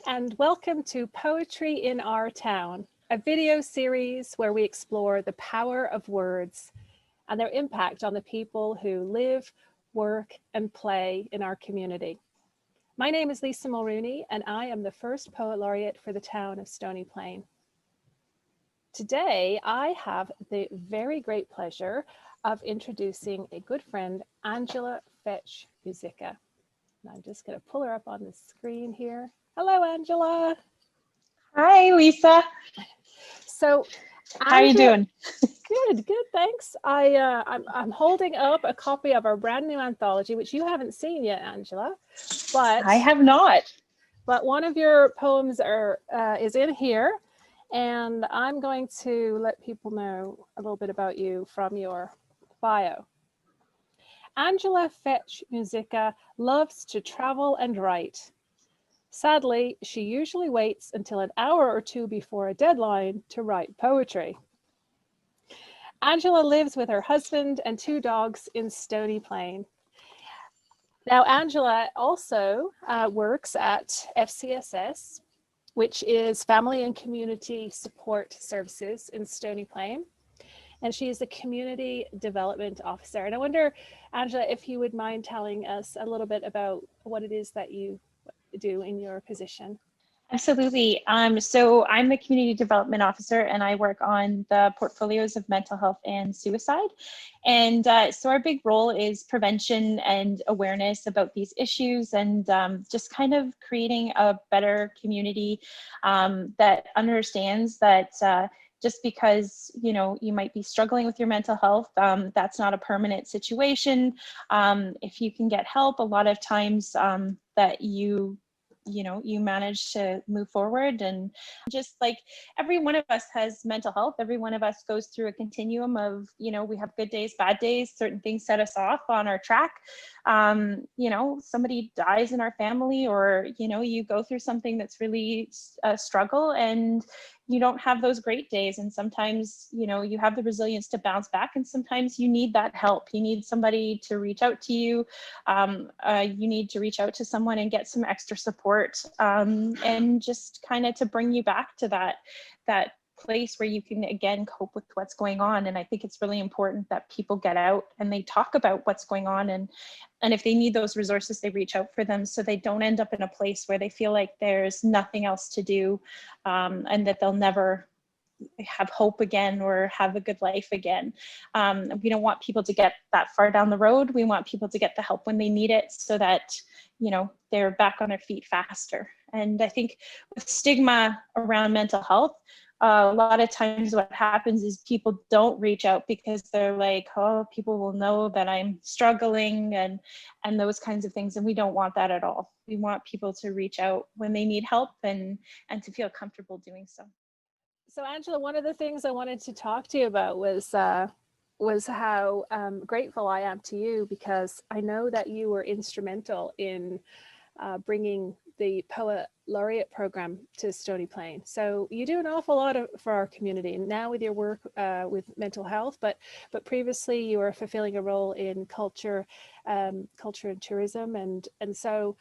and welcome to Poetry in Our Town, a video series where we explore the power of words and their impact on the people who live, work, and play in our community. My name is Lisa Mulrooney, and I am the first Poet Laureate for the town of Stony Plain. Today, I have the very great pleasure of introducing a good friend, Angela Fetch Muzyka. And I'm just going to pull her up on the screen here. Hello, Angela. Hi, Lisa. So, how are you doing? Good, thanks. I'm holding up a copy of our brand new anthology, which you haven't seen yet, Angela. But I have not. But one of your poems is in here, and I'm going to let people know a little bit about you from your bio. Angela Fetch Muzyka loves to travel and write. Sadly, she usually waits until an hour or two before a deadline to write poetry. Angela lives with her husband and 2 dogs in Stony Plain. Now, Angela also works at FCSS, which is Family and Community Support Services in Stony Plain. And she is the Community Development Officer. And I wonder, Angela, if you would mind telling us a little bit about what it is that you do in your position. Absolutely. So I'm the Community Development Officer, and I work on the portfolios of mental health and suicide. And so our big role is prevention and awareness about these issues, and just kind of creating a better community that understands that just because you might be struggling with your mental health, that's not a permanent situation. If you can get help, a lot of times that you manage to move forward. And just like every one of us has mental health, every one of us goes through a continuum of, we have good days, bad days, certain things set us off on our track. Somebody dies in our family, or, you go through something that's really a struggle, and you don't have those great days. And sometimes, you have the resilience to bounce back, and sometimes you need that help. You need somebody to reach out to you. You need to reach out to someone and get some extra support, and just kind of to bring you back to that place where you can again cope with what's going on. And I think it's really important that people get out and they talk about what's going on, and if they need those resources, they reach out for them, so they don't end up in a place where they feel like there's nothing else to do, and that they'll never have hope again or have a good life again. We don't want people to get that far down the road. We want people to get the help when they need it, so that they're back on their feet faster. And I think with stigma around mental health, a lot of times what happens is people don't reach out because they're like, oh, people will know that I'm struggling, and those kinds of things. And we don't want that at all. We want people to reach out when they need help, and to feel comfortable doing so. So Angela, one of the things I wanted to talk to you about was how grateful I am to you, because I know that you were instrumental in bringing the Poet Laureate program to Stony Plain. So you do an awful lot for our community now with your work with mental health, but previously you were fulfilling a role in culture and tourism, and so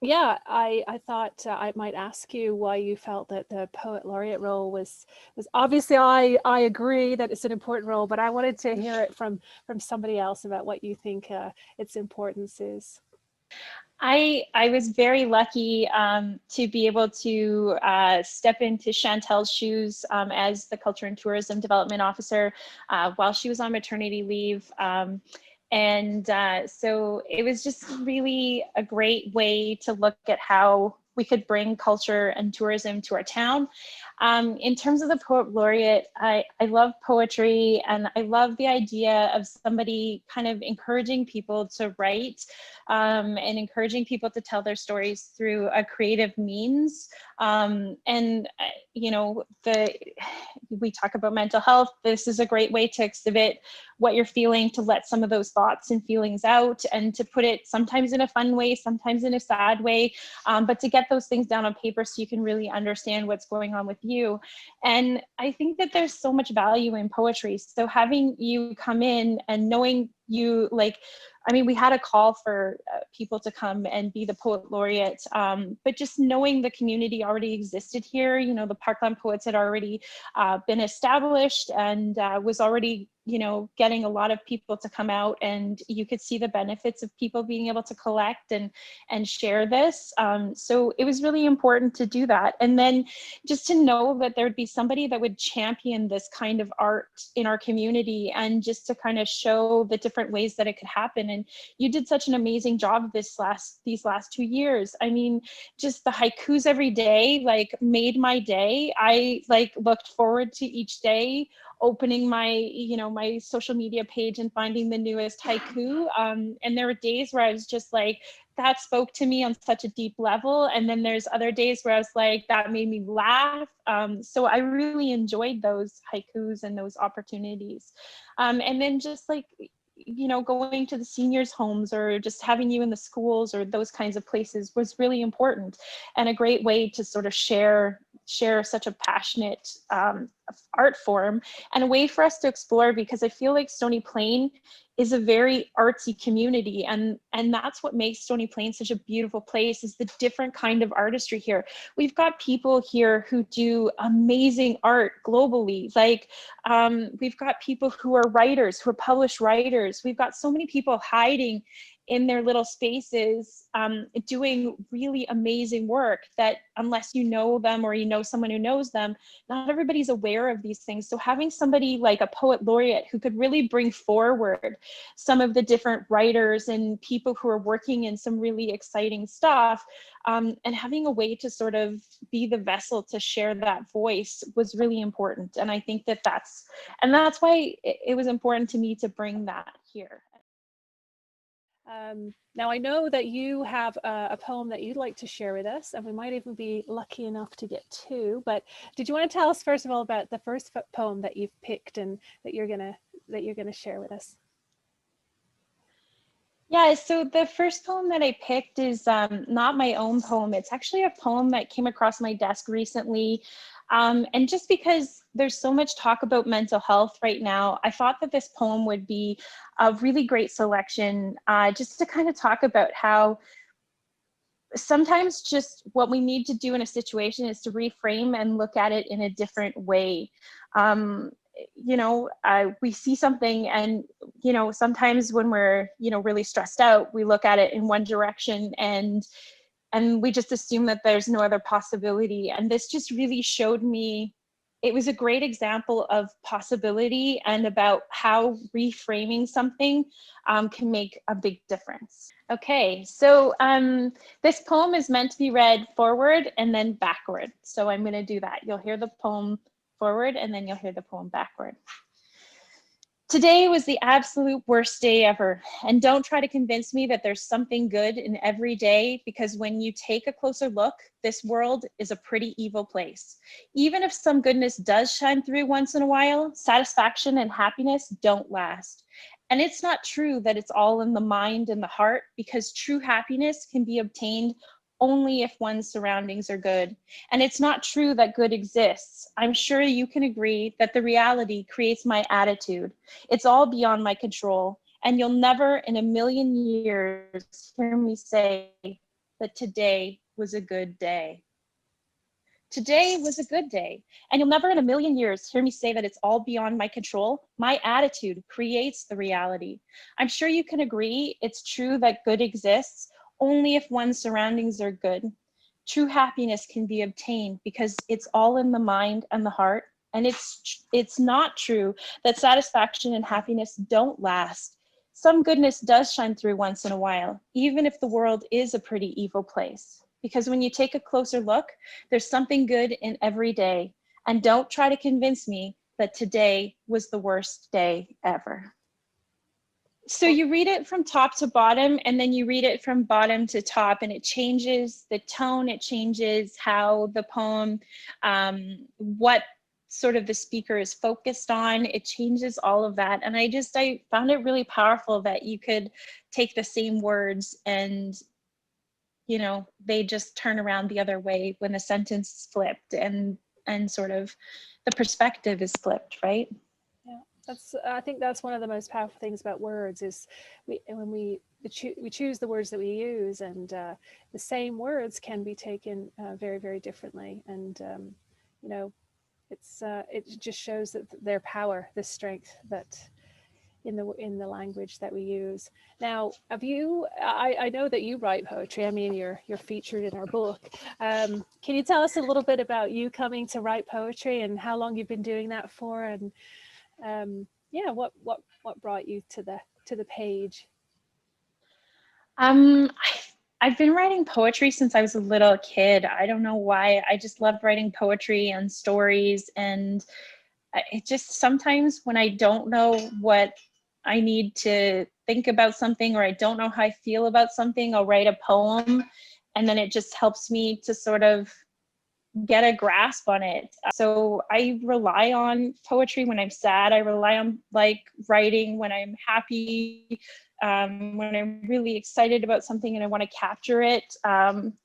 yeah, I thought I might ask you why you felt that the Poet Laureate role was obviously I agree that it's an important role, but I wanted to hear it from somebody else about what you think its importance is. I was very lucky to be able to step into Chantel's shoes as the Culture and Tourism Development Officer while she was on maternity leave. So it was just really a great way to look at how we could bring culture and tourism to our town. In terms of the Poet Laureate, I love poetry, and I love the idea of somebody kind of encouraging people to write, and encouraging people to tell their stories through a creative means. We talk about mental health. This is a great way to exhibit what you're feeling, to let some of those thoughts and feelings out, and to put it sometimes in a fun way, sometimes in a sad way, but to get those things down on paper so you can really understand what's going on with you. And I think that there's so much value in poetry. So having you come in and knowing you, like, I mean, we had a call for people to come and be the poet laureate, but just knowing the community already existed here, you know, the Parkland Poets had already been established and was already, you know, getting a lot of people to come out, and you could see the benefits of people being able to collect and share this. So it was really important to do that. And then just to know that there would be somebody that would champion this kind of art in our community, and just to kind of show the different ways that it could happen. And you did such an amazing job these last 2 years. I mean, just the haikus every day, like, made my day. I like looked forward to each day, opening my, you know, my social media page and finding the newest haiku. And there were days where I was just like, that spoke to me on such a deep level. And then there's other days where I was like, that made me laugh. So I really enjoyed those haikus and those opportunities. And then just like, you know, going to the seniors' homes or just having you in the schools or those kinds of places was really important, and a great way to sort of share such a passionate art form, and a way for us to explore, because I feel like Stony Plain is a very artsy community, and that's what makes Stony Plain such a beautiful place, is the different kind of artistry here. We've got people here who do amazing art globally. Like, we've got people who are writers, who are published writers. We've got so many people hiding in their little spaces, doing really amazing work that, unless you know them or you know someone who knows them, not everybody's aware of these things. So having somebody like a poet laureate who could really bring forward some of the different writers and people who are working in some really exciting stuff, and having a way to sort of be the vessel to share that voice was really important. And I think that that's why it was important to me to bring that here. Now, I know that you have a poem that you'd like to share with us, and we might even be lucky enough to get two. But did you want to tell us first of all about the first poem that you've picked and that you're gonna share with us? Yeah, so the first poem that I picked is not my own poem. It's actually a poem that came across my desk recently. And just because there's so much talk about mental health right now, I thought that this poem would be a really great selection, just to kind of talk about how sometimes just what we need to do in a situation is to reframe and look at it in a different way. You know, we see something, and, you know, sometimes when we're, you know, really stressed out, we look at it in one direction, and we just assume that there's no other possibility. And this just really showed me, it was a great example of possibility and about how reframing something can make a big difference. Okay, so this poem is meant to be read forward and then backward. So I'm going to do that. You'll hear the poem forward and then you'll hear the poem backward. Today was the absolute worst day ever, and don't try to convince me that there's something good in every day, because when you take a closer look, this world is a pretty evil place. Even if some goodness does shine through once in a while, satisfaction and happiness don't last. And it's not true that it's all in the mind and the heart, because true happiness can be obtained only if one's surroundings are good. And it's not true that good exists. I'm sure you can agree that the reality creates my attitude. It's all beyond my control. And you'll never in a million years hear me say that today was a good day. Today was a good day. And you'll never in a million years hear me say that it's all beyond my control. My attitude creates the reality. I'm sure you can agree it's true that good exists only if one's surroundings are good. True happiness can be obtained because it's all in the mind and the heart. And it's not true that satisfaction and happiness don't last. Some goodness does shine through once in a while, even if the world is a pretty evil place. Because when you take a closer look, there's something good in every day. And don't try to convince me that today was the worst day ever. So you read it from top to bottom, and then you read it from bottom to top, and it changes the tone, it changes how the poem, what sort of the speaker is focused on. It changes all of that. And I found it really powerful that you could take the same words and, you know, they just turn around the other way when the sentence is flipped, and sort of the perspective is flipped, right? Yeah, I think that's one of the most powerful things about words is when we choose the words that we use, and the same words can be taken very, very differently. And you know, it just shows that their power, the strength that in the language that we use. Now, I know that you write poetry. I mean, you're featured in our book. Can you tell us a little bit about you coming to write poetry and how long you've been doing that for, and yeah, what brought you to the page? I've been writing poetry since I was a little kid. I don't know why. I just loved writing poetry and stories, and it just, sometimes when I don't know what I need to think about something, or I don't know how I feel about something, I'll write a poem, and then it just helps me to sort of get a grasp on it. So I rely on poetry when I'm sad. I rely on like writing when I'm happy, when I'm really excited about something and I want to capture it.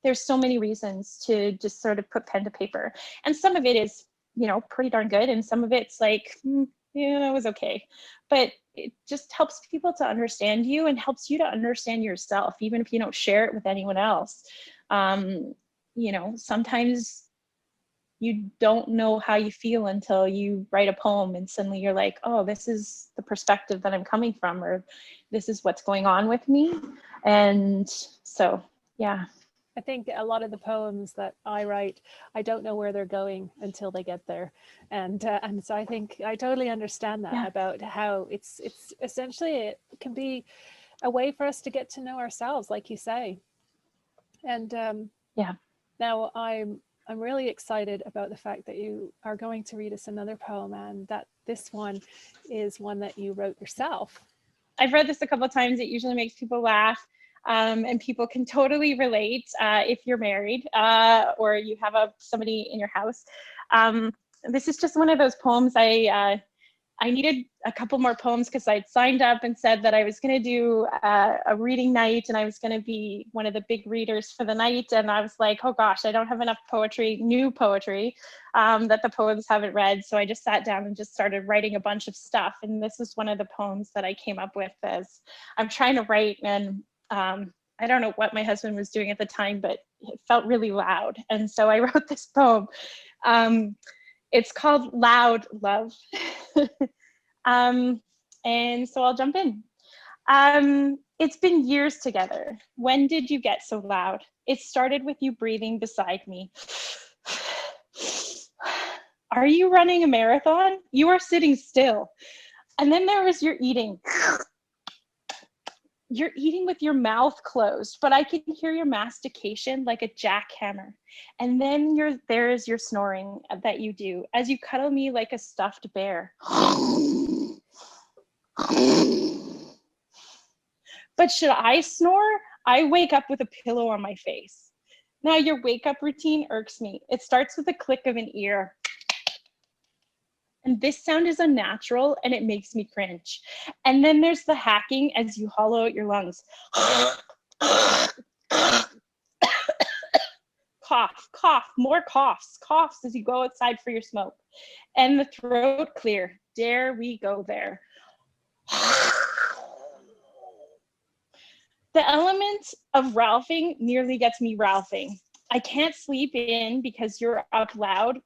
There's so many reasons to just sort of put pen to paper, and some of it is, you know, pretty darn good, and some of it's like, yeah, that was okay. But it just helps people to understand you and helps you to understand yourself, even if you don't share it with anyone else. You know, sometimes you don't know how you feel until you write a poem, and suddenly you're like, oh, this is the perspective that I'm coming from, or this is what's going on with me. And so, yeah. I think a lot of the poems that I write, I don't know where they're going until they get there, and so I think I totally understand that, about how it's essentially, it can be a way for us to get to know ourselves, like you say. And yeah. Now I'm really excited about the fact that you are going to read us another poem, and that this one is one that you wrote yourself. I've read this a couple of times. It usually makes people laugh. And people can totally relate if you're married or you have somebody in your house. This is just one of those poems. I needed a couple more poems because I'd signed up and said that I was going to do a reading night, and I was going to be one of the big readers for the night. And I was like, oh gosh, I don't have enough poetry, new poetry, that the poets haven't read. So I just sat down and just started writing a bunch of stuff. And this is one of the poems that I came up with as I'm trying to write. And I don't know what my husband was doing at the time, but it felt really loud. And so I wrote this poem. It's called Loud Love. And so I'll jump in. It's been years together. When did you get so loud? It started with you breathing beside me. Are you running a marathon? You are sitting still. And then there was your eating. You're eating with your mouth closed, but I can hear your mastication like a jackhammer. And then there is your snoring that you do as you cuddle me like a stuffed bear. But should I snore? I wake up with a pillow on my face. Now your wake up routine irks me. It starts with a click of an ear. And this sound is unnatural and it makes me cringe. And then there's the hacking as you hollow out your lungs. Cough, cough, more coughs as you go outside for your smoke. And the throat clear. Dare we go there? The element of Ralphing nearly gets me Ralphing. I can't sleep in because you're up loud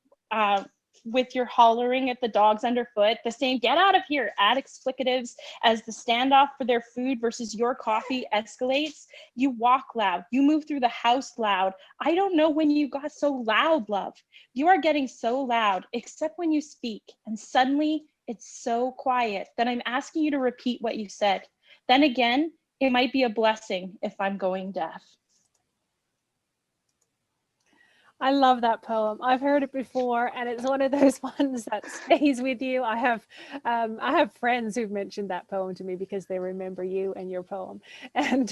with your hollering at the dogs underfoot, the same get out of here add explicatives as the standoff for their food versus your coffee escalates. You walk loud, you move through the house loud. I don't know when you got so loud, love. You are getting so loud, except when you speak, and suddenly it's so quiet that I'm asking you to repeat what you said. Then again, it might be a blessing if I'm going deaf. I love that poem. I've heard it before, and it's one of those ones that stays with you. I have friends who've mentioned that poem to me because they remember you and your poem. And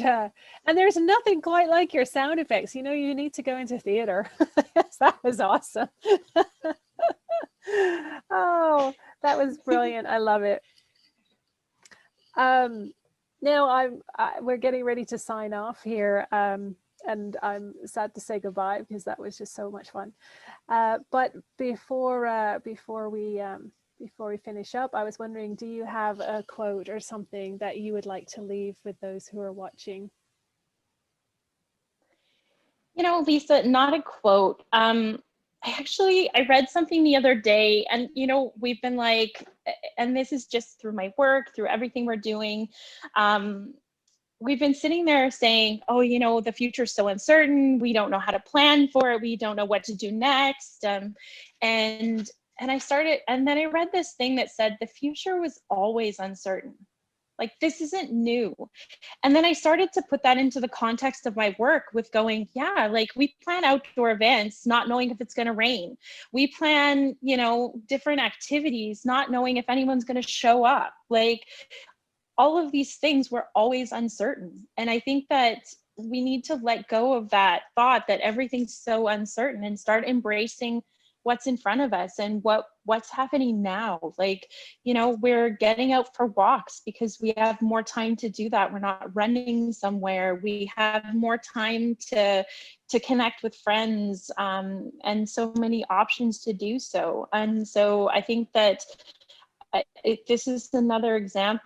there's nothing quite like your sound effects. You know, you need to go into theater. Yes, that was awesome. Oh, that was brilliant. I love it. Now we're getting ready to sign off here, and I'm sad to say goodbye because that was just so much fun. But before we finish up, I was wondering, do you have a quote or something that you would like to leave with those who are watching? You know, Lisa, not a quote. I read something the other day, and you know, we've been like, and this is just through my work, through everything we're doing. Um, we've been sitting there saying, oh, you know, the future's so uncertain. We don't know how to plan for it. We don't know what to do next. And and then I read this thing that said the future was always uncertain. Like, this isn't new. And then I started to put that into the context of my work with going, yeah, like we plan outdoor events, not knowing if it's going to rain. We plan, you know, different activities, not knowing if anyone's going to show up. Like, all of these things were always uncertain. And I think that we need to let go of that thought that everything's so uncertain and start embracing what's in front of us and what's happening now. Like, you know, we're getting out for walks because we have more time to do that. We're not running somewhere. We have more time to connect with friends, and so many options to do so. And so I think that this is another example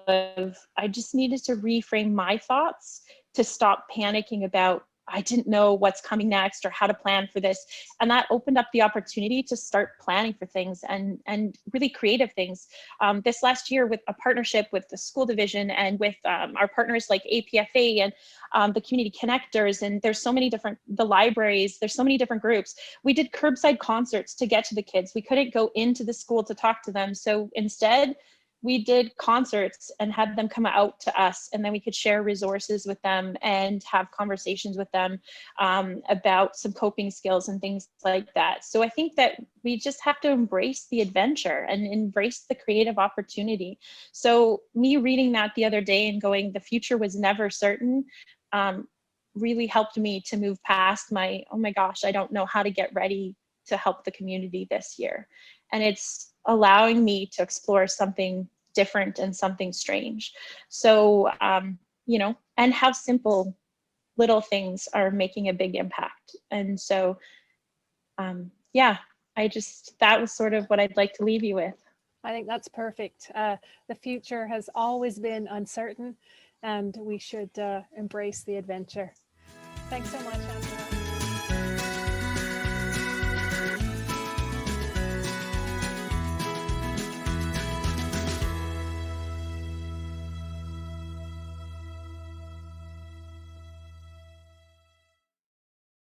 of I just needed to reframe my thoughts to stop panicking about I didn't know what's coming next or how to plan for this. And that opened up the opportunity to start planning for things and really creative things. This last year, with a partnership with the school division and with our partners like APFA and the community connectors, and there's so many different, the libraries, there's so many different groups. We did curbside concerts to get to the kids. We couldn't go into the school to talk to them. So instead, we did concerts and had them come out to us, and then we could share resources with them and have conversations with them about some coping skills and things like that. So I think that we just have to embrace the adventure and embrace the creative opportunity. So me reading that the other day and going, the future was never certain, really helped me to move past my, oh my gosh, I don't know how to get ready to help the community this year. And it's allowing me to explore something different and something strange. So, you know, and how simple little things are making a big impact. And so, yeah, that was sort of what I'd like to leave you with. I think that's perfect. The future has always been uncertain, and we should embrace the adventure. Thanks so much, Angela.